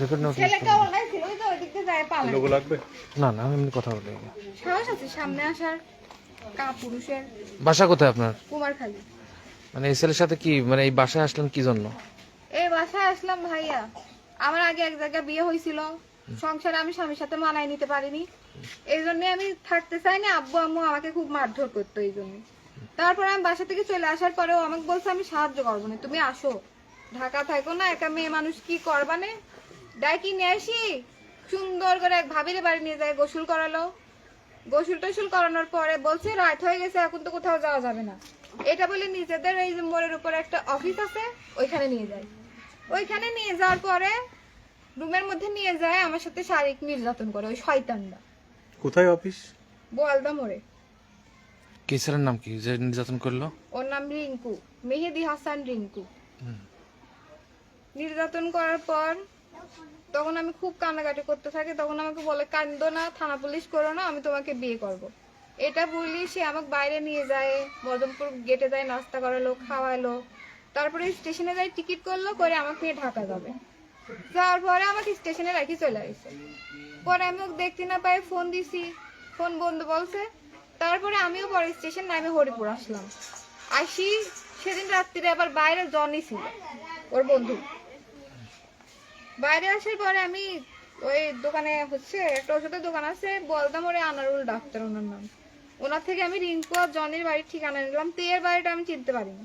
Record note ছেলেকে ওলাই ছিল ওই তো ওইদিকে যায় পালায়। লোগো লাগবে? না না আমি এমনি কথা বলি। সাহস আছে সামনে আসার পুরুষের? বাসা কোথায় আপনার? কুমারখালী। মানে এই ছেলের সাথে কি মানে এই বাসায় আসলেন কি জন্য? এই বাসায় আসলাম ভাইয়া, আমার আগে এক জায়গায় বিয়ে হয়েছিল, সংসারে আমি স্বামীর সাথে মানায় নিতে পারিনি, এই জন্য আমি থাকতে চাইনি। আব্বু আম্মু আমাকে খুব মারধর করতো এই জন্য। তারপর আমি বাসা থেকে চলে আসার পরেও আমাকে বলছে আমি সাহায্য করবো না, তুমি আসো, ঢাকা থাকো না, একা মেয়ে মানুষ কি করবানে। ডাকি নিয়ে আসি, সুন্দর করে এক ভাবিরে বাড়ি নিয়ে যায়, গোসল করালো। গোসল টোসল করানোর পরে বলছে রাত হয়ে গেছে, এখন তো কোথাও যাওয়া যাবে না। এটা বলে নিজেদের এই যে মোড়ের উপরে একটা অফিস আছে ওইখানে নিয়ে যায়। ওইখানে নিয়ে যাওয়ার পরে রুমের মধ্যে নিয়ে যায়, আমার সাথে শারীরিক নির্যাতন করে ওই শয়তানটা। কোথায় অফিস? বোয়ালদা মোড়ে। কি ছেলের নাম কি যে নির্যাতন করলো? ওর নাম রিঙ্কু, মেহেদি হাসান রিঙ্কু। নির্যাতন করার পর তখন আমি খুব কান্নাকাটি করতে থাকি, তখন আমাকে বলে কান্দো না, থানা পুলিশ করো না, আমি তোমাকে বিয়ে করব। এটা বললি সে আমাকে বাইরে নিয়ে যায়, বদমপুর গেটে যায়, নাস্তা করালো, খাওয়ালো, তারপরে স্টেশনে যাই, টিকিট করলো, করে আমাকে নিয়ে ঢাকা যাবে। যাওয়ার পরে আমাকে স্টেশনে রাখি চলে আসছে। পরে আমি ওকে দেখতে না পাই, ফোন দিছি, ফোন বন্ধ বলছে। তারপরে আমিও পরে স্টেশন নামে হরিপুর আসলাম। আসি সেদিন রাত্রিরে আবার বাইরে জনি ছিল, ওর বন্ধু। বাইরে আসার পরে আমি ওই দোকানে হচ্ছে একটা ওষুধের দোকান আছে বলদা মোড়ে, আনারুল ডাক্তার ওনার নাম। ওনার থেকে আমি রিঙ্কু আর জনির বাড়ির ঠিকানা নিলাম। তো এর বাড়িটা আমি চিনতে পারিনি।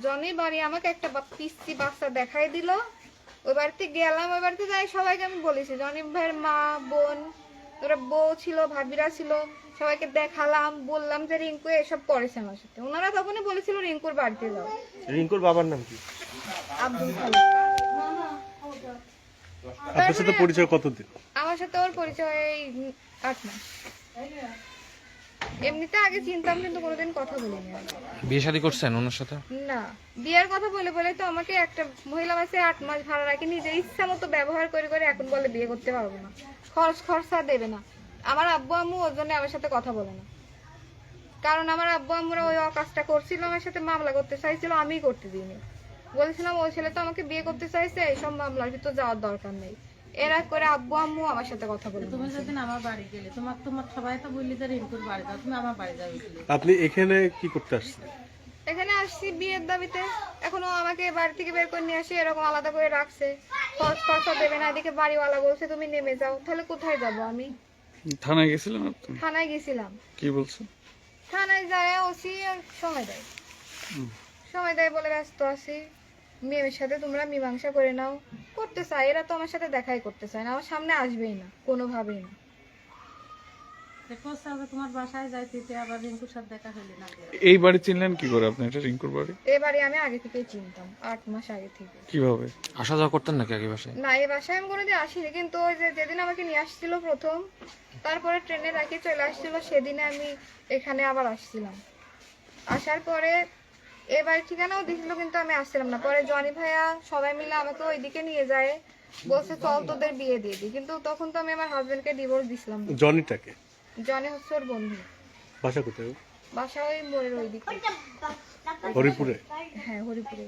জনির বাড়ি আমাকে একটা পিচ্চি বাচ্চা দেখাই দিল। ওই বাড়িতে গেলাম, ওই বাড়িতে যাই সবাইকে আমি বলেছি, জনির ভাইয়ের মা বোন, ওরা বউ ছিল, ভাবিরা ছিল, সবাইকে দেখালাম, বললাম যে রিঙ্কু এসব করেছে আমার সাথে। ওনারা তখনই বলেছিল রিঙ্কুর বাড়িতে যাও। রিঙ্কুর বাবার নাম কি? আব্দুল খালেক। আপনার সাথে পরিচয় কতদিন? আমার সাথে ওর পরিচয় 8 মাস। এমনিতে আগে চিনতাম কিন্তু কোনোদিন কথা বলিনি আগে। বিয়ে শাদী করছেন ওনার সাথে? না, বিয়ের কথা বলে বলে তো আমাকে একটা মহিলা মাসে 8 মাস ভাড়া রাখি, নিজের ইচ্ছা মতো ব্যবহার করে করে এখন বলে বিয়ে করতে পারবো না, খরচা দেবে না। আমার আব্বু আম্মু ওর জন্য আমার সাথে কথা বলে না, কারণ আমার আব্বু আম্মুরা ওই কাজটা করছিল, আমার সাথে মামলা করতে চাইছিল, আমিই করতে দিইনি। বলেছিলাম ওই ছেলে তো আমাকে বিয়ে করতে চাইছে, এইসব মামলার ভিতর যাওয়ার দরকার নেই। এরা করে আব্বু আম্মু আমার সাথে কথা বলে। তুমি যেদিন আমার বাড়ি গেলে তোমার সবাই তো বললি যে রিঙ্কুর বাড়ি যাও, তুমি আমার বাড়ি যাবে। আপনি এখানে কি করতে আসছেন? এখানে আসছি বিয়ের দাবিতে, এখনো আমাকে বাড়ি থেকে বের করে নিয়ে আসি, এরকম আলাদা করে রাখছে, খরচা দেবে না। এদিকে বাড়িওয়ালা বলছে তুমি নেমে যাও, তাহলে কোথায় যাব আমি? থানায় গেছিলেন আপনি? থানায় গেছিলাম। কি বলছেন? থানায় যায় ওসি সময় দেয়, সময় দেয় বলে ব্যস্ত আছি, মেয়ের সাথে তোমরা মীমাংসা করে নাও। করতে চাই, এরা তো আমার সাথে দেখাই করতে চায় না, আমার সামনে আসবেই না কোনোভাবেই না। তোমার বাসায় যাইতে আবার রিঙ্কুর সাথে দেখা হইলে না। এই বাড়ি চিনলেন কি করে আপনি? এটা রিঙ্কুর বাড়ি? এবারে আমি আগে থেকেই চিনতাম, 8 মাস আগে থেকে। কিভাবে? আসা যাওয়া করতেন নাকি আগে বাসায়? না, এই বাসায় আমি কোনোদিন আসিনি, কিন্তু ওই যে যেদিন আমাকে নিয়ে আসছিল প্রথম, তারপরে ট্রেনে রাখি চলে আসছিল, সেদিনে আমি এখানে আবার আসছিলাম। আসার পরে এবার ঠিকানাও দিছিল, কিন্তু আমি আসছিলাম না। পরে জনি ভাইয়া সবাই মিলে আমাকে ওইদিকে নিয়ে যায়, বলছে চল তোদের বিয়ে দিয়ে দিই, কিন্তু তখন তো আমি আমার হাজবেন্ডকে ডিভোর্স দিছিলাম না। জনিটাকে? জনি হচ্ছে ওর বন্ধু। বাসা কোথায়? বাসা ওই মোড়ের ওইদিকে। হরিপুরে? হ্যাঁ, হরিপুরে।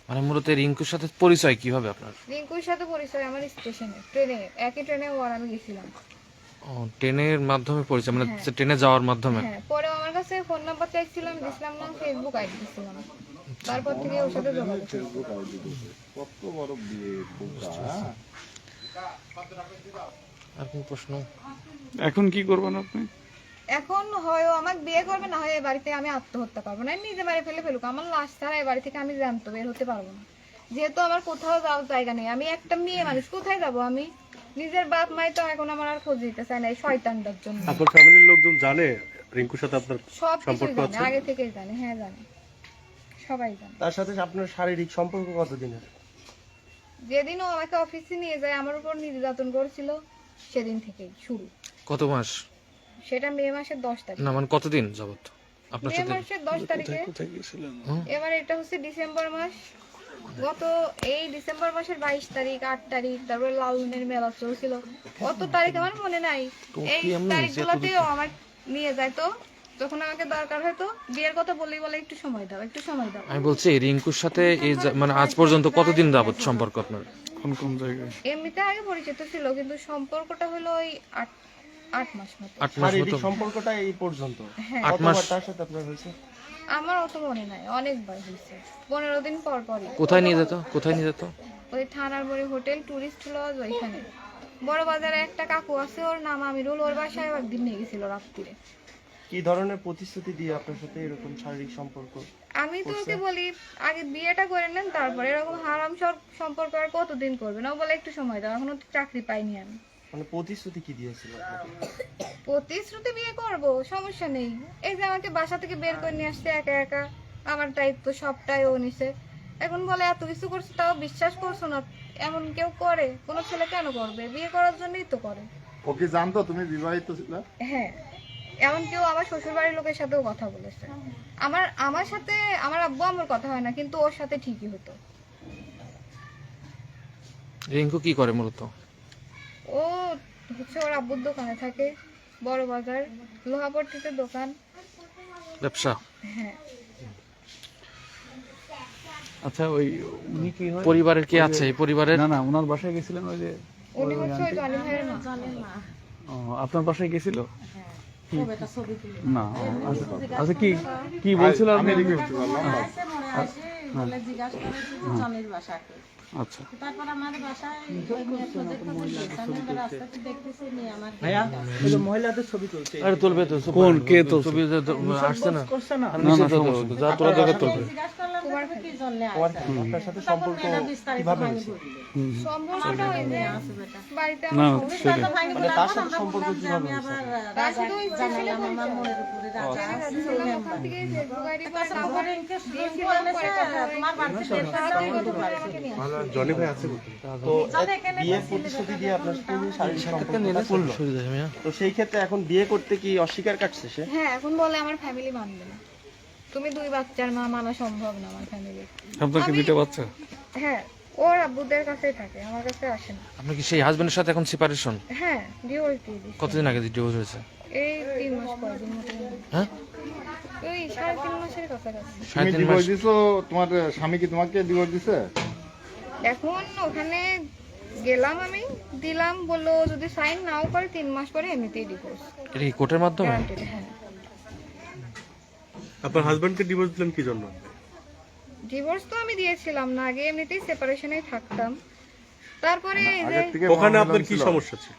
মানে মূলত রিঙ্কুর সাথে পরিচয় কিভাবে আপনার? রিঙ্কুর সাথে পরিচয় আমার স্টেশনে, ট্রেনে, একই ট্রেনে ওর আমি গেছিলাম। ও ট্রেনের মাধ্যমে পরিচয়, মানে হ্যাঁ। ট্রেনে যাওয়ার মাধ্যমে? হ্যাঁ, পরে আমার কাছে ফোন নাম্বার চাইছিলাম, দিছিলাম না, ফেসবুক আইডি দিছিলাম, তারপর থেকে ওর সাথে যোগাযোগ। আর কোন প্রশ্ন? এখন কি করবেন আপনি? এখন হয় ও আমাকে বিয়ে করবে, না হয় এই বাড়িতে আমি আত্মহত্যা করবো, না নিজে বাড়ি ফেলুক, আমার লাশ ছাড়া এই বাড়ি থেকে আমি জানতো বের হতে পারবো না। যেহেতু আমার কোথাও যাওয়ার জায়গা নেই, আমি একটা মেয়ে মানুষ, কোথায় যাবো আমি? নিজের বাপ মাই তো এখন আমার আর খোঁজ দিতে চায় না এই শয়তানটার জন্য। আপনার ফ্যামিলির লোকজন জানে রিঙ্কুর সাথে আপনার সব কিছু সম্পর্ক জানে, আছে? আগে থেকেই জানে। হ্যাঁ জানে, সবাই জানে। তার সাথে আপনার শারীরিক সম্পর্ক কতদিনের? যেদিন ও আমাকে অফিসে নিয়ে যায়, আমার উপর নির্যাতন করেছিল, সেদিন থেকেই শুরু। কত মাস? সেটা মে মাসের 10 তারিখ। না মানে কতদিন যাবত আপনার মে সাথে? মাসের 10 তারিখে। কোথায় গেছিলেন? এবার এটা হচ্ছে ডিসেম্বর মাস, গত এই ডিসেম্বর মাসের 22 তারিখ, 8 তারিখ, তারপরে লালনের মেলা চলছিল, কত তারিখ আমার মনে নাই। এই তারিখগুলোতে আমার নিয়ে যায়, তো যখন আমাকে দরকার হয়তো বিয়ের কথা বলেই বলে একটু সময় দাও, একটু সময় দাও। আমি বলছি রিঙ্কুর সাথে মানে আজ পর্যন্ত কতদিন যাবত সম্পর্ক আপনার? কোন কোন জায়গায়? এমনিতে আগে পরিচিত ছিল, কিন্তু সম্পর্কটা হলো ওই 8 মাস মতো। 8 মাস শারীরিক মতো? সম্পর্কটা এই পর্যন্ত হ্যাঁ। 8 মাস? কতবার তার সাথে আপনার হয়েছে? আমার অত মনে নাই, অনেকবার হয়েছে, 15 দিন পর পরই। কোথায় নিয়ে যেত? কোথায় নিয়ে যেত? ওই থানার বাড়ি হোটেল টুরিস্ট লজ ওইখানে। বড় বাজারে একটা কাকু আছে, ওর নাম আমিরুল, ওর বাসায় একদিন নিয়ে গেছিল রাত্রিরে। কি ধরনের প্রতিশ্রুতি দিয়ে আপনার সাথে এরকম শারীরিক সম্পর্ক? আমি তো ওকে বলি আগে বিয়েটা করে নেন, তারপরে এরকম হারাম সব সম্পর্ক আর কতদিন করবে না, ও বলে একটু সময় দাও, এখনো তো চাকরি পাইনি আমি। মানে প্রতিশ্রুতি কি দিয়েছিল আপনাকে? প্রতিশ্রুতি বিয়ে করব, সমস্যা নেই, এই যে আমাকে বাসা থেকে বের করে নিয়ে আসছে একা একা, আমার দায়িত্ব সবটাই ও নিছে। এখন বলে এত কিছু করছে তাও বিশ্বাস করছো না, এমন কেউ করে? কোনো ছেলে কেন করবে? বিয়ে করার জন্যই তো করে। ও কি জানতো তুমি বিবাহিত ছিলে? হ্যাঁ, এমন কেউ আমার শ্বশুর বাড়ির লোকের সাথেও কথা বলেছে। আমার সাথে আমার আব্বু আমার কথা হয় না, কিন্তু ওর সাথে ঠিকই হতো। রিঙ্কু কি করে মূলত? ও হচ্ছে ওর আব্বুর দোকানে থাকে, বড় বাজার লোহাপট্টিতে দোকান। ব্যবসা? হ্যাঁ। আচ্ছা, ওই উনি কি হয়? পরিবারের কি আছে? এই পরিবারের না না, ওনার বাসায় গেছিলেন ওই যে? উনি হচ্ছে ওই জনি ভাইয়ের মা। জানেন না। ও, আপনার বাসায় গেছিল? হ্যাঁ, ছবিটা ছবি তুলে। না, আচ্ছা আচ্ছা, কি কি বলছিল আপনি? আসে মনে আসে, বলে জিজ্ঞাসা করেছে যে জনের বাসাকে। আচ্ছা, তারপর আমার বাসায় ওই মেয়ে প্রজেক্ট করে দিয়েছে। আমি এবার রাস্তাতে দেখতেছি মেয়ে আমার মহিলাদের ছবি তুলছে। আরে তুলবে তো। কোন কে তো? ছবি আসছে না? না না, সমস্যা নেই। যা তোরা দেখে তুলবে। জিজ্ঞাসা করলাম যে কি জন্য তোমার আসছে। আপনার সাথে তখন সম্পর্ক মেয়েটা বিস্তারিত কিভাবে ভাঙি হয়েছে? বলল। সম্পর্কটা ওই যে আছে বেটা। বাড়িতে না, আমার শ্বশুর সেটাই। তো ভাঙি মানে বলার তার পর সাথে আমরা সম্পর্ক বললাম যে কিভাবে আমি হয়েছে? আবার তার সাথে ওই জানালাম আমার মনের উপরে রাজা ছিলাম, ওখান থেকে ফেসবুক আইডি করে আচ্ছা, নাম্বার পরে ইনকে দিয়েছিলাম, বলেছে, পরে কথা হয়েছে। তোমার বাড়িতে বের করে তাড়াতাড়ি দাও। কত করে আমাকে নিয়ে আসে। জনি ভাই আছে কোথায়? তো বিয়ের প্রতিশ্রুতি দিয়ে আপনার সাথে যে শারীরিক সম্পর্কটা করলো, তো সেই ক্ষেত্রে এখন বিয়ে করতে কি অস্বীকার কাটছে সে? হ্যাঁ, এখন বলে আমার ফ্যামিলি মানবে না, তুমি 2 বাচ্চার মা, মানা সম্ভব না আমার ফ্যামিলি। আপনার কি দুইটা বাচ্চা? হ্যাঁ, ওর আব্বুদের কাছেই থাকে, আমার কাছে আসে না। আপনি কি সেই হাজবেন্ডের সাথে এখন সেপারেশন? হ্যাঁ, ডিভোর্স দিয়ে দিচ্ছে। কতদিন আগে ডিভোর্স হয়েছে? এই 3 মাস পরে, 2 মাস পরে। হ্যাঁ, ওই 3.5 মাসের কাছাকাছি। তুমি 3.5 মাস। ডিভোর্স দিছো? তোমার স্বামী কি তোমাকে ডিভোর্স দিছে? এখন ওখানে গেলাম, আমি দিলাম, বললো যদি সাইন নাও করে 3 মাস পরে এমনিতেই ডিভোর্স এটা কি কোর্টের মাধ্যমে? গ্যারান্টেড। হ্যাঁ, আপনার হাজবেন্ডকে ডিভোর্স দিলেন কি জন্য? ডিভোর্স তো আমি দিয়েছিলাম না, আগে এমনিতেই সেপারেশনেই থাকতাম। তারপরে এই যে আগের থেকে ওখানে মনোমালিন্য আপনার কি ছিল? সমস্যা ছিল?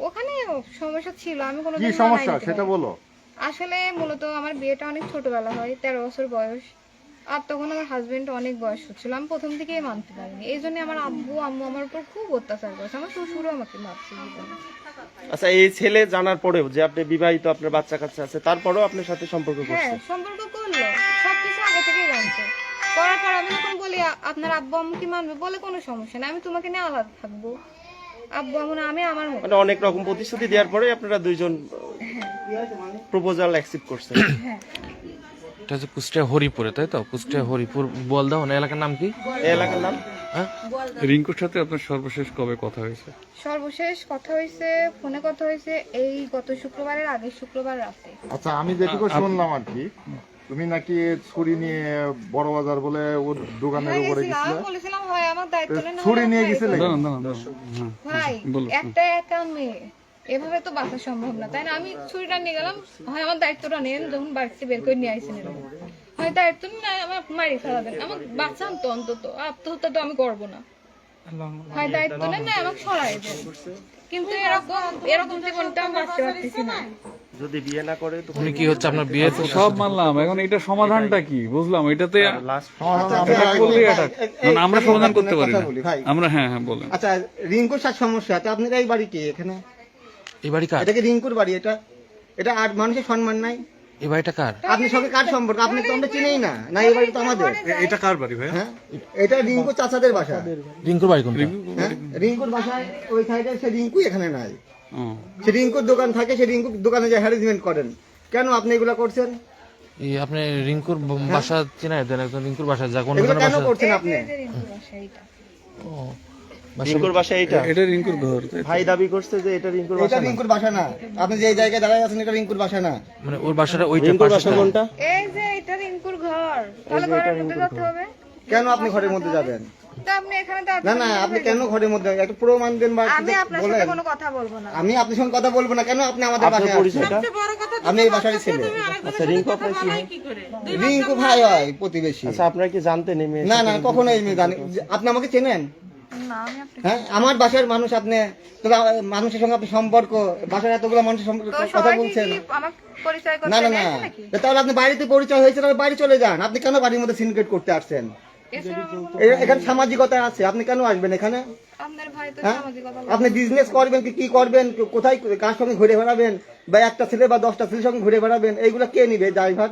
ওখানে সমস্যা ছিল, আমি কোনো কি সমস্যা সেটা বলো। আসলে মূলত আমার বিয়েটা অনেক ছোটবেলা হয়, 13 বছর বয়স, আর তখন আমার হাজবেন্ড অনেক বয়স হচ্ছিল, আমি প্রথম থেকেই মানতে পারিনি। এই জন্য আমার আব্বু আম্মু আমার উপর খুব অত্যাচার করেছে, আমার শ্বশুরও আমাকে মারছে জীবনে। আচ্ছা, এই ছেলে জানার পরেও যে আপনি বিবাহিত, আপনার বাচ্চা কাচ্চা আছে, তারপরেও আপনার সাথে সম্পর্ক হ্যাঁ, করছে? সম্পর্ক করলো, সবকিছু আগে থেকেই জানতো। করার পর আমি যখন বলি আপনার আব্বু আম্মু কি মানবে, বলে কোনো সমস্যা নেই, আমি তোমাকে নিয়ে আলাদা থাকবো, আব্বু আম্মু না, আমি আমার মতো। মানে অনেক রকম প্রতিশ্রুতি দেওয়ার পরে আপনারা দুইজন প্রপোজাল অ্যাকসেপ্ট করছেন। হ্যাঁ, এটা হচ্ছে কুষ্টিয়া হরিপুরে, তাই তো? কুষ্টিয়া হরিপুর বলদাহন এলাকার নাম কি? এই এলাকার নাম? হ্যাঁ, রিঙ্কুর সাথে আপনার সর্বশেষ কবে কথা হয়েছে? সর্বশেষ কথা হয়েছে, ফোনে কথা হয়েছে এই গত শুক্রবারের আগের শুক্রবার রাতে। আচ্ছা, আমি যেটুকু শুনলাম আর কি, তুমি নাকি ছুরি নিয়ে বড় বাজার বলে ওর দোকানের হ্যাঁ, উপরে গেছিলাম, গেছিলে? বলেছিলাম হয় আমার দায়িত্ব নেন, ছুরি হয় নিয়ে আপনারই গেছিলে? করবেন। দাঁড়ান দাঁড়ান দাঁড়ান, হ্যাঁ ভাই, বলুন। একটা একা মেয়ে, এভাবে তো বাঁচা সম্ভব না, তাই না? আমি ছুরিটা নিয়ে গেলাম, হয় আমার দায়িত্বটা নেন, যখন বাড়িতে বের করে নিয়ে আইসেন এরকম। হয় দায়িত্ব নেই, আমার মারি ফেলাবেন, আমার বাঁচান তো অন্তত, আত্মহত্যা তো আমি করবো না। হয় দায়িত্ব নেন, না আমাকে সরাই দেন। কিন্তু এরকম জীবনটা আমি বাঁচতে পারতেছি না। যদি বিয়ে না করে তো উনি কি হচ্ছে আপনার বিয়ে? সব মানলাম, এখন এটা সমাধানটা কি বুঝলাম, এটাতে লাস্ট এটা করলেই এটা মানে আমরা সমাধান করতে পারি না। কথা বলি, ভাই। আমরা হ্যাঁ হ্যাঁ বলেন। আচ্ছা, রিঙ্কুর সাথে সমস্যা, তো আপনার এই বাড়ি কি এখানে? এই বাড়ি কার? এটা কি রিঙ্কুর বাড়ি? এটা আর মানুষের সম্মান নাই? এই বাড়িটা কার? আপনি সঙ্গে কার সম্পর্ক? আপনি তো আমরা চিনেই না, না এই বাড়ি তো আমাদের। এটা কার বাড়ি ভাই? হ্যাঁ, এটা রিঙ্কুর চাচাদের বাসা। রিঙ্কুর বাড়ি কোনটা? হ্যাঁ, রিঙ্কুর বাসায় ওই সাইডে, সে রিঙ্কু এখানে নাই। ও, সে রিঙ্কুর দোকান থাকে, সে রিঙ্কুর দোকানে যে হ্যারাসমেন্ট করেন, কেন আপনি এগুলা করছেন? এই আপনি রিঙ্কুর বাসা চিনাই দেন, একজন রিঙ্কুর বাসা যা কোন এগুলো কেন বাসা? করছেন আপনি? এই যে রিঙ্কুর বাসা এইটা। ও, রিঙ্কুর বাসা এইটা? এটা রিঙ্কুর ঘর, তাই তো? ভাই দাবি করছে যে এটা রিঙ্কুর এটা বাসা না। রিঙ্কুর বাসা না, আপনি যে জায়গায় দাঁড়ায় আছেন এটা রিঙ্কুর বাসা না। মানে ওর বাসাটা ওইটা রিঙ্কুর পাশে বাসা কোনটা? এই যে এটা রিঙ্কুর ঘর, তাহলে ঘরের মধ্যে যেতে হবে। কেন আপনি ঘরের মধ্যে যাবেন? তো আপনি এখানে না না, আপনি কেন ঘরের মধ্যে, একটু প্রমাণ দেন বা আমি আপনার বলেন। সাথে কোনো কথা বলবো না। আমি আপনার সঙ্গে কথা বলবো না, কেন আপনি আমাদের আপনার বাসায় আসছেন? পরিচয়টা? বড় কথা আমি এই বাসারই ছেলে। আচ্ছা, রিঙ্কু আপনার কি হয়? কি করে রিঙ্কু ভাই হয় প্রতিবেশী। আচ্ছা, আপনারা কি জানতেন এই মেয়ে? না না, কখনো এই মেয়ে জানি, আপনি আমাকে চেনেন? না আমি আপনি হ্যাঁ, আমার বাসার মানুষ আপনি, তবে মানুষের সঙ্গে আপনি সম্পর্ক, বাসার এতগুলো মানুষের সঙ্গে তো কথা সবাই বলছেন। কি আমার পরিচয় করতে না না না, নেয় নাকি? তাহলে আপনি বাড়িতে পরিচয় হয়েছে, তাহলে বাড়ি চলে যান। আপনি কেন বাড়ির মধ্যে সিনক্রেট করতে আসছেন? এছাড়া আমার কোনো- এখানে সামাজিকতা আছে, আপনি কেন আসবেন এখানে? আপনার ভাই তো হ্যাঁ, সামাজিকতা আপনি বিজনেস করবেন কি করবেন, কোথায় কার সঙ্গে ঘুরে বেড়াবেন, বা একটা ছেলে বা 10টা ছেলের সঙ্গে ঘুরে বেড়াবেন, এইগুলো কে নিবে ড্রাইভার?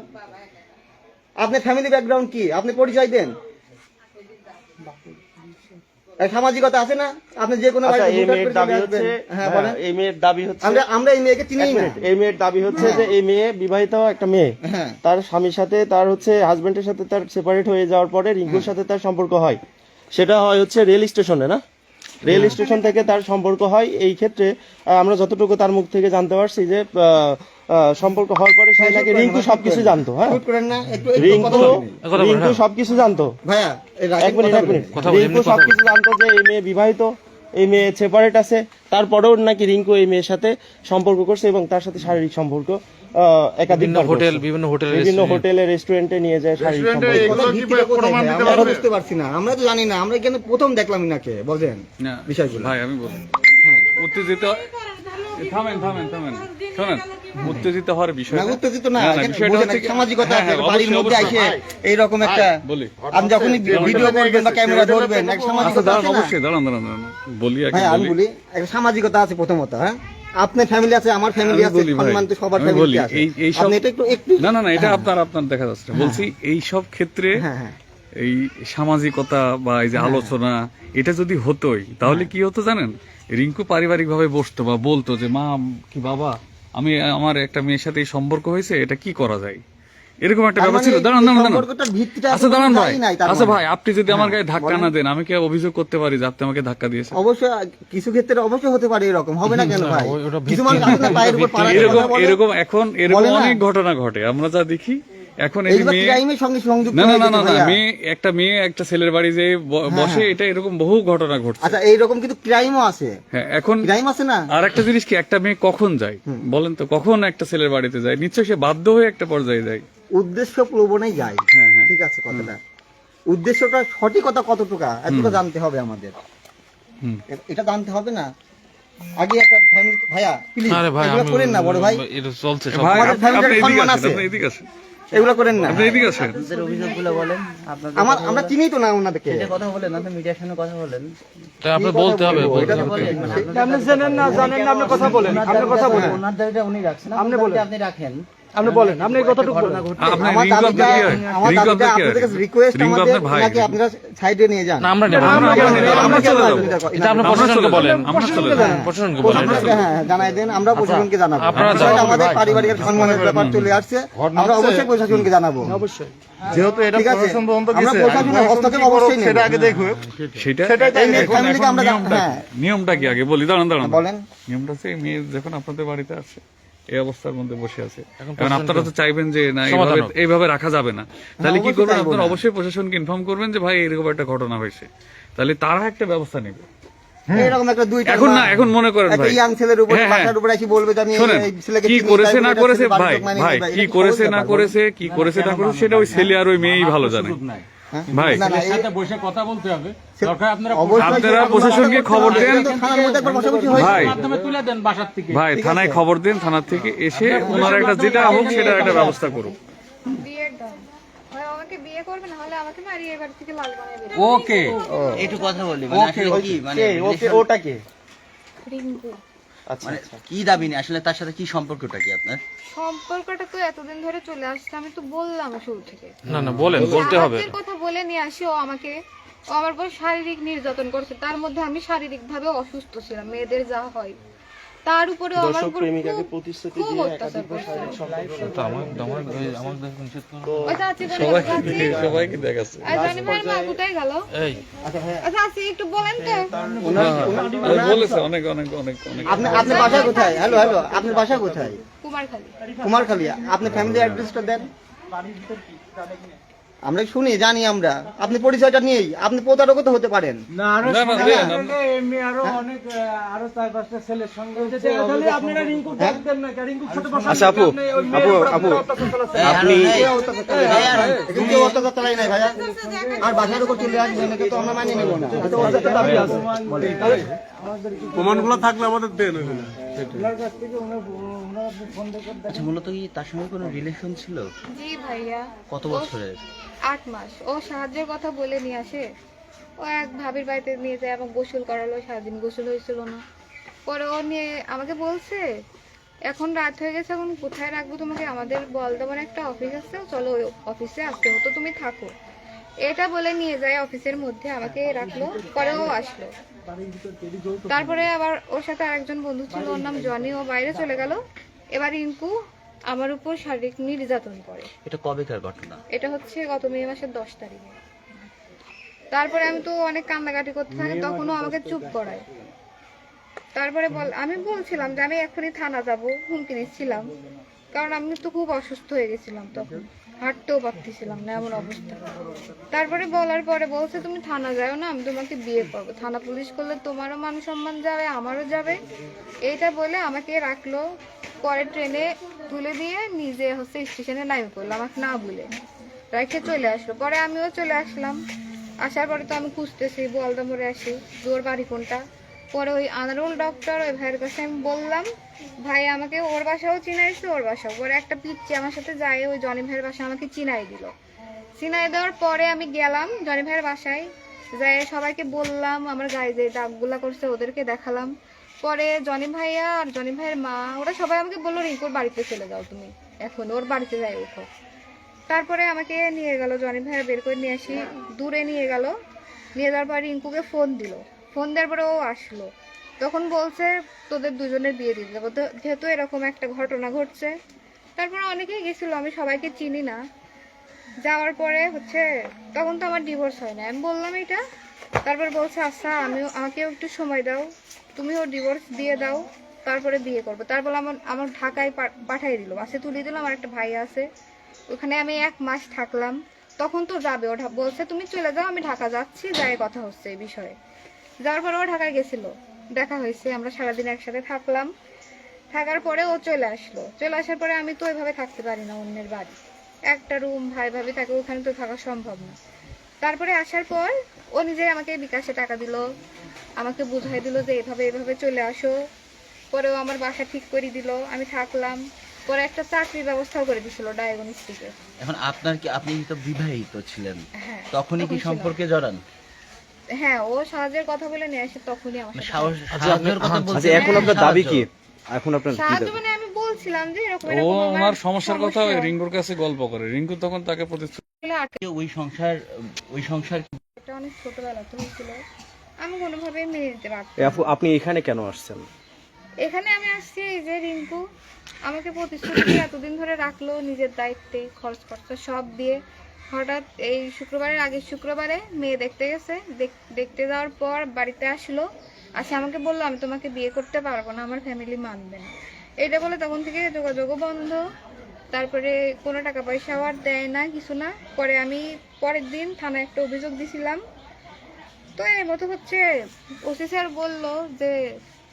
আপনার ফ্যামিলি ব্যাকগ্রাউন্ড কি, আপনি পরিচয় দেন। এই সামাজিকতা আছে না, আপনি যে কোনো আচ্ছা, বাড়িতে এই হুটহাট মেয়ের করে দাবি চলে হচ্ছে, আসবেন। হ্যাঁ হ্যাঁ, বলেন। এই মেয়ের দাবি হচ্ছে, আমরা এই মেয়েকে চিনি এক না। মিনিট, এই মেয়ের দাবি হচ্ছে যে এই মেয়ে বিবাহিত একটা মেয়ে, হ্যাঁ তার স্বামীর সাথে, তার হচ্ছে হাজবেন্ডের সাথে তার সেপারেট হয়ে যাওয়ার পরে রিঙ্কুর সাথে তার সম্পর্ক হয়। সেটা হয় হচ্ছে রেল স্টেশনে, না? রেল স্টেশন থেকে তার সম্পর্ক হয়। এই ক্ষেত্রে আমরা যতটুকু তার মুখ থেকে জানতে পারছি যে সম্পর্ক হওয়ার পরে সে নাকি রিঙ্কু সবকিছু জানতো। হ্যাঁ, শুট করেন না, একটু রিঙ্কু কথা বলেন, রিঙ্কু হ্যাঁ। সবকিছু জানতো। ভাইয়া এই রাগের এক মিনিট, কথা এক মিনিট। বলেন। কথা বলেন, রিঙ্কু এমনি কথা সবকিছু জানতো যে এই মেয়ে বিবাহিত, এই মেয়ে সেপারেট আছে। তারপরেও নাকি রিঙ্কু এই মেয়ের সাথে সম্পর্ক করছে এবং তার সাথে শারীরিক সম্পর্ক একাধিক বিভিন্ন হোটেলে রেস্টুরেন্টে নিয়ে যায় শারীরিক সম্পর্ক। কথা ভিত্তিটা কোথায় ভাই? আমরা তো বুঝতে পারছি না, আমরা তো জানি না, আমরা এখানে প্রথম দেখলাম নাকি, বলেন না, বিষয়গুলো। ভাই আমি বলি, হ্যাঁ। উত্তেজিত থামেন থামেন থামেন, শোনেন, উত্তেজিত হওয়ার বিষয় না, না। উত্তেজিত না, না, এখানে বিষয়টা বোঝেন, হচ্ছে একটা কি- সামাজিকতা হ্যাঁ, আছে, হ্যাঁ, একটা বাড়ির অবশ্যই, মধ্যে অবশ্যই। এসে এইরকম একটা, বলি, আপনি যখনই ভিডিও করবেন বা ক্যামেরা ধরবেন, একটা আচ্ছা সামাজিকতা দাঁড়ান, আছে না? অবশ্যই দাঁড়ান দাঁড়ান দাঁড়ান, বলি আগে ভাই আমি বলি। বলি, একটা সামাজিকতা আছে প্রথমত। হ্যাঁ, আপনার ফ্যামিলি আছে, আমার ফ্যামিলি আমি আছে, বলি ভাই, সম্মান তো সবার আমি ফ্যামিলি বলি, আছে। এই সব- আপনি এটা একটু একটু না না না, এটা আপনার দেখা যাচ্ছে না। বলছি এই সব ক্ষেত্রে হ্যাঁ হ্যাঁ এই সামাজিকতা বা এই যে আলোচনা, এটা যদি হতোই তাহলে কি হতো জানেন? রিঙ্কু পারিবারিক ভাবে বসতো বা বলতো যে মা কি বাবা, আমি আমার একটা মেয়ের সাথে এই সম্পর্ক হয়েছে, এটা কি করা যায়, এরকম একটা তার ব্যাপার মানে ছিল। দাঁড়ান এই দাঁড়ান দাঁড়ান, সম্পর্কটার ভিত্তিটা আচ্ছা দাঁড়ান ভাই, এখনো নাই তার আচ্ছা মানে। ভাই, আপনি যদি আমার গায়ে ধাক্কা না দেন, আমি কি অভিযোগ করতে পারি যে আপনি আমাকে ধাক্কা দিয়েছেন? অবশ্যই কিছু ক্ষেত্রে অবশ্যই হতে পারে, এরকম হবে না কেন ভাই? ওটা কিছু মানুষ আছে না, পায়ের উপর পাড়া দিয়ে এরকম কথা বলে। এরকম এখন এরকম বলে না? অনেক ঘটনা ঘটে, আমরা যা দেখি এখন এই যে এইগুলো মেয়ে, ক্রাইমের সঙ্গে সংযুক্ত না না হয়ে না গেছে না না, ভাইয়া। মেয়ে একটা ছেলের বাড়ি যে বসে, এটা এরকম বহু ঘটনা ঘটছে। আচ্ছা, এইরকম কিন্তু ক্রাইমও আছে, হ্যাঁ, এখন ক্রাইম আছে না? আর একটা জিনিস কি, একটা মেয়ে কখন যায় বলেন তো, কখন একটা ছেলের বাড়িতে যায়? নিশ্চয়ই সে বাধ্য হয়ে একটা পর্যায়ে যায়। উদ্দেশ্য প্রবণেই যায়। হ্যাঁ হ্যাঁ, ঠিক আছে কথাটা, উদ্দেশ্যটা সঠিকতা কতটুকু এতটা জানতে হবে আমাদের। হুম। এটা জানতে হবে না আগে একটা ফ্যামিলি। ভাইয়া প্লিজ আরে ভাই এগুলো করেন না বড় ভাই, এটা চলছে সব। ভাই আমাদের family আপনি র এদিকে সম্মান আসেন, আছে। আপনি এদিকে আসেন, এগুলো করেন না। আপনি এদিকে আসেন। আমরা চিনি তো না ওনাদেরকে। তাই আপনি বলতে হবে, বলতে হবে। আপনি জানেন না, জানেন না, আপনি কথা বলেন, আপনি কথা বলেন, আপনি বলেন, আপনি কতটুকু বলেন। আপনি আমার রিঙ্কু দাবিটা, আপনার কি হয়? আমার রিঙ্কু দাবিটা আপনার কি আপনাদের হয়? কাছে রিকোয়েস্ট, রিঙ্কু আমাদের আপনার ভাই। নাকি আপনারা সাইডে নিয়ে যান। না আমরা নেব, আমরা আমরা নেব, নেব, আমরা চলে যাবো। এটা আপনি আমরা প্রশাসনকে চলে বলেন, যাবো, আমরা চলে যাবো। প্রশাসনকে বলেন। প্রশাসনকে হ্যাঁ জানাই দেন, আমরা প্রশাসনকে জানাবো। আপনারা বিষয়টা জানাবেন, আমাদের ভাই। পারিবারিক সম্মানের ব্যাপার চলে আসছে, আমরা অবশ্যই প্রশাসনকে জানাবো। যেহেতু এটা ঠিক আছে, প্রশাসন তদন্ত আমরা গেছে, প্রশাসনের প্রশাসন হস্তক্ষেপ কি করুক অবশ্যই নেব। সেটা আগে দেখুক। সেটা এই মেয়ের এখন ফ্যামিলিকে আমরা নিয়মটা হ্যাঁ কি? নিয়মটা কি আগে বলি, দাঁড়ান দাঁড়ান, বলেন। নিয়মটা হচ্ছে এই মেয়ে যখন আপনাদের বাড়িতে আছে, এই অবস্থার মধ্যে বসে আছে, এখন আপনারা তো চাইবেন যে না সমাধান হোক। এইভাবে রাখা যাবে না, তাহলে কি অবশ্যই করবেন? চাইবো আপনারা না। অবশ্যই প্রশাসনকে ইনফর্ম করবেন যে ভাই এরকম একটা ঘটনা হয়েছে, তাহলে তারা একটা ব্যবস্থা নেবে। এরকম একটা দুইটা এখন না, এখন মনে করেন একটা ভাই, ইয়াং ছেলের উপর হ্যাঁ, হ্যাঁ। বাসার উপর এসে বলবে যে আমি শোনেন, এই ছেলেকে কি চিনি, করেছে তাই না বলে করেছে একটা ছেলে ভাই, বাড়ির লোক মানিয়ে ভাই নেবে, কি এটা করেছে সহজ না ব্যাপার। করেছে, কি করেছে না করেছে সেটা ওই ছেলে আর ওই মেয়েই ভালো জানে। হ্যাঁ? ভাই না, না, এই- বসে কথা বলতে হবে, দরকার আপনারা অবশ্যই আপনারা সেটা প্রশাসনকে করতে খবর হবে। দেন। এটা তো থানার মধ্যে একবার বসাবসি হয়েছে। ভাই মাধ্যমে তুলে দেন বাসার থেকে। ভাই থানায় খবর দেন, থানার থেকে এসে ওনারা একটা যেটা হোক সেটা একটা ব্যবস্থা করুক। বিয়ের দাম হয়, আমাকে বিয়ে করবে না হলে আমাকে মারিয়ে এবার থেকে লাল বানিয়ে দেবে। ওকে একটু কথা বলি, মানে আসলে কি, মানে কে? ওকে, ওটা কে? রিঙ্কু আচ্ছা মানে আচ্ছা। কি দাবি নেই আসলে, তার সাথে কি সম্পর্কটা কি আপনার? সম্পর্কটা তো এতদিন ধরে চলে আসছে, আমি তো বললাম শুরু থেকে। না না বলেন, বলতে হবে। সাহায্যের কথা বলে নিয়ে আসি, ও আমাকে, ও আমার উপর শারীরিক নির্যাতন করছে, তার মধ্যে আমি শারীরিক ভাবে অসুস্থ ছিলাম, মেয়েদের যা হয় তার উপরে আমার দর্শক উপর প্রেমিকাকে প্রতিশ্রুতি খুব দিয়ে অত্যাচার একাধিকবার করছে। শারীরিক সম্পর্ক তো আমার নিষেধ করো। ওই চাচি বলে, সবাই চাচি, সবাইকে দেখাচ্ছে। আর জনি ভাইয়ের মা কোথায় গেল? এই আচ্ছা আচ্ছা একটু বলেন তো। বলেছে অনেক অনেক অনেক অনেক। আপনার বাসা কোথায়? হ্যালো হ্যালো, আপনার বাসা কোথায়? কুমারখালী। কুমারখালী। আপনি ফ্যামিলি অ্যাড্রেসটা দেন। আমরা শুনি, জানি আমরা। আপনি পরিচয়টা নিয়েই আপনি প্রতারক তো হতে পারেন। না না দেন, এমনি আরো অনেক আরো 4-5টা ছেলের সঙ্গে আপনারা রিঙ্কু হ্যাঁ? দেন না রিঙ্কু ছোট বসা আচ্ছা আপু আপু আপনি কিন্তু কেউ অত্যাচার চালাই নাই ভাইয়া। আর বাসার উপর চলে আসবেন, এটা তো আমরা মানিয়ে নেব না। এটা অত্যাচার দাবি আছে। প্রমাণগুলো থাকলে আমাদের দেন। আচ্ছা মূলত কি তার সঙ্গে কোনো রিলেশন ছিল? জি ভাইয়া। কত বছরের? 8 মাস। ও সাহায্যের কথা বলে নিয়ে আসে। ও এক ভাবির বাড়িতে নিয়ে যায়, আমাকে গোসল করালো, সারাদিন গোসল হয়েছিল না। পরে ও নিয়ে আমাকে বলছে এখন রাত হয়ে গেছে, এখন কোথায় রাখবো তোমাকে, আমাদের বলদাবার একটা অফিস আছে, চলো ওই অফিসে আসতে হতো, তুমি থাকো। এটা বলে নিয়ে যায় অফিসের মধ্যে, আমাকে রাখলো। পরে ও আসলো। তারপরে আবার ওর সাথে আরেকজন বন্ধু ছিল, ওর নাম জনি, ও বাইরে চলে গেল। এবার রিঙ্কু আমার উপর শারীরিক নির্যাতন করে। এটা কবেকার ঘটনা? এটা হচ্ছে গত মে মাসের 10 তারিখে। তারপরে আমি তো অনেক কান্নাকাটি করতে থাকি, তখনও আমাকে চুপ করায়। তারপরে আমি বলছিলাম যে আমি এখনই থানা যাব, হুমকি দিচ্ছিলাম, কারণ আমি তো খুব অসুস্থ হয়ে গেছিলাম, তখন হাঁটতেও পারতেছিলাম না, এমন অবস্থা। তারপরে বলার পরে বলছে তুমি থানা যাও না, আমি তোমাকে বিয়ে করবো, থানা পুলিশ করলে তোমারও মান সম্মান যাবে, আমারও যাবে। এইটা বলে আমাকে রাখলো। পরে ট্রেনে তুলে দিয়ে নিজে হচ্ছে স্টেশনে নামি পড়লো, আমাকে না বলে রেখে চলে আসলো। পরে আমিও চলে আসলাম। আসার পরে তো আমি খুঁজতেছি, বলদা মোড়ে আসি, ওর বাড়ি কোনটা। পরে ওই আনারুল ডক্টর ওই ভাইয়ের কাছে আমি বললাম, ভাই আমাকে ওর বাসাও চিনাইছে, ওর বাসাও। পরে একটা পিচ্ছি আমার সাথে যায়, ওই জনি ভাইয়ের বাসা আমাকে চিনাই দিল। চিনাই দেওয়ার পরে আমি গেলাম জনি ভাইয়ের বাসায়, যাই সবাইকে বললাম, আমার গায়ে যে দাগগুলা করছে ওদেরকে দেখালাম। পরে জনি ভাইয়া আর জনি ভাইয়ের মা ওরা সবাই আমাকে বললো রিঙ্কুর বাড়িতে চলে যাও তুমি, এখন ওর বাড়িতে যাই উঠো। তারপরে আমাকে নিয়ে গেল, জনি ভাইয়া বের করে নিয়ে আসি, দূরে নিয়ে গেল। নিয়ে যাওয়ার পর রিঙ্কুকে ফোন দিল। ফোন দেওয়ার পরে ও আসলো। তখন বলছে তোদের দুজনের বিয়ে দিয়ে দেবো, যেহেতু এরকম একটা ঘটনা ঘটছে। তারপরে অনেকেই গেছিল, আমি সবাইকে চিনি না। যাওয়ার পরে হচ্ছে তখন তো আমার ডিভোর্স হয় না, আমি বললাম এটা। তারপর বলছে আচ্ছা আমাকেও একটু সময় দাও, তুমিও ডিভোর্স দিয়ে দাও, তারপরে বিয়ে করবো। তারপর আমার ঢাকায় পাঠিয়ে দিল, বাসে তুলে দিল। আমার একটা ভাই আছে, ওখানে আমি 1 মাস থাকলাম। তখন তো যাবে, ও বলছে তুমি চলে যাও, আমি ঢাকা যাচ্ছি, যাই কথা হচ্ছে এই বিষয়ে। যাওয়ার পরে ও ঢাকায় গেছিল, দেখা হয়েছে, আমরা সারাদিন একসাথে থাকলাম। থাকার পরে ও চলে আসলো। চলে আসার পরে আমি তো ওইভাবে থাকতে পারি না, অন্যের বাড়ি একটা রুম ভাই ভাবি থাকে, ওখানে তো থাকা সম্ভব না। তারপরে আসার পর ও নিজে আমাকে বিকাশে টাকা দিল, আমাকে বুঝাই দিল যে এভাবে এভাবে চলে আসো। পরেও আমার বাসা ঠিক করে দিল, আমি থাকলাম। পরে একটা চাকরির ব্যবস্থাও করে দিছিল ডায়াগনস্টিকে। এখন আপনি তো বিবাহিত ছিলেন, হ্যাঁ, তখনই কি তখন সম্পর্কে জড়ান? হ্যাঁ, ও সাহায্যের কথা বলে নিয়ে আসে, তখনই আমার সাথে সাহায্যের কথা বলছেন? আচ্ছা এখন আপনার দাবি কি? এখন আপনার কি সাহায্য দাবি? মানে আমি বলছিলাম যে এরকম ও এরকম আমার ওনার সমস্যার কথা ওই সমস্যা। রিঙ্কুর কাছে গল্প করে, রিঙ্কু তখন তাকে প্রতিশ্রুতি আসলে আটকে ওই সংসার এটা অনেক ছোটবেলা তো হয়েছিল, আমি কোনোভাবেই মেনে নিতে পারতাম আপু আপনি এখানে কেন আসছেন? এখানে আমি আসছি এই যে রিঙ্কু আমাকে প্রতিশ্রুতি দিয়ে এতদিন ধরে রাখলো, নিজের দায়িত্বে খরচ খরচা সব দিয়ে। হঠাৎ এই শুক্রবারের আগের শুক্রবারে মেয়ে দেখতে গেছে, দেখতে যাওয়ার পর বাড়িতে আসলো, আমাকে বললো আমি তোমাকে বিয়ে করতে পারবো না, আমার ফ্যামিলি মানবে না। এটা বলে তখন থেকে যোগাযোগও বন্ধ। তারপরে কোনো টাকা পয়সাও আর দেয় না, কিছু না। পরে আমি পরের দিন থানায় একটা অভিযোগ দিছিলাম। তো এর মতো হচ্ছে ওসি স্যার বললো যে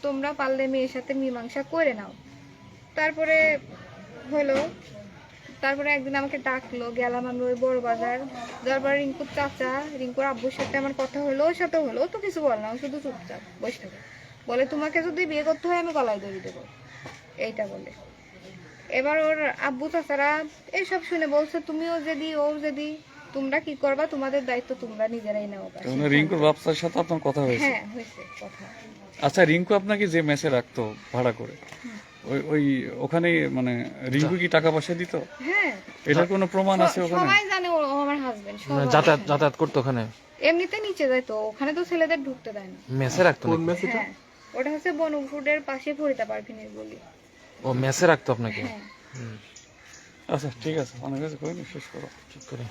তোমরা পারলে মেয়ের সাথে মীমাংসা করে নাও। তারপরে হলো, তারপরে একদিন আমাকে ডাকলো, গেলাম আমি ওই বড় বাজার। যাওয়ার পরে রিঙ্কুর চাচা, রিঙ্কুর আব্বুর সাথে আমার কথা হলো, ওর সাথে হলো, ও তো কিছু বল না, ও শুধু চুপচাপ বসে থাকে। বলে তোমাকে যদি বিয়ে করতে হয় আমি গলায় দড়ি দেবো, এইটা বলে। এবার ওর আব্বু চাচারা এইসব শুনে বলছে তুমিও যদি ও যদি, তোমরা কি করবা, তোমাদের দায়িত্ব তোমরা নিজেরাই নাও। মানে রিঙ্কুর বাপসার সাথে আপনার কথা হয়েছে? হ্যাঁ হয়েছে কথা। আচ্ছা রিঙ্কু আপনাকে যে মেসে রাখতো ভাড়া করে, ওই ওখানে মানে রিঙ্কু কি টাকা পয়সা দিত? হ্যাঁ, এটার কোনো প্রমাণ আছে ওখানে? সবাই জানে ও আমার হাজবেন্ড। মানে যাতায়াত করতো ওখানে? এমনিতে নিচে যাইতো, ওখানে তো ছেলেদের ঢুকতে দেয় না। মেসে রাখতো নাকি? হ্যাঁ, ওটা হচ্ছে বনফুডের পাশে ফরিদা পারভিনের গলি। ও মেসে রাখতো আপনাকে? হ্যাঁ। আচ্ছা ঠিক আছে, অনেক কিছু করিনি, শেষ করো। ঠিক করে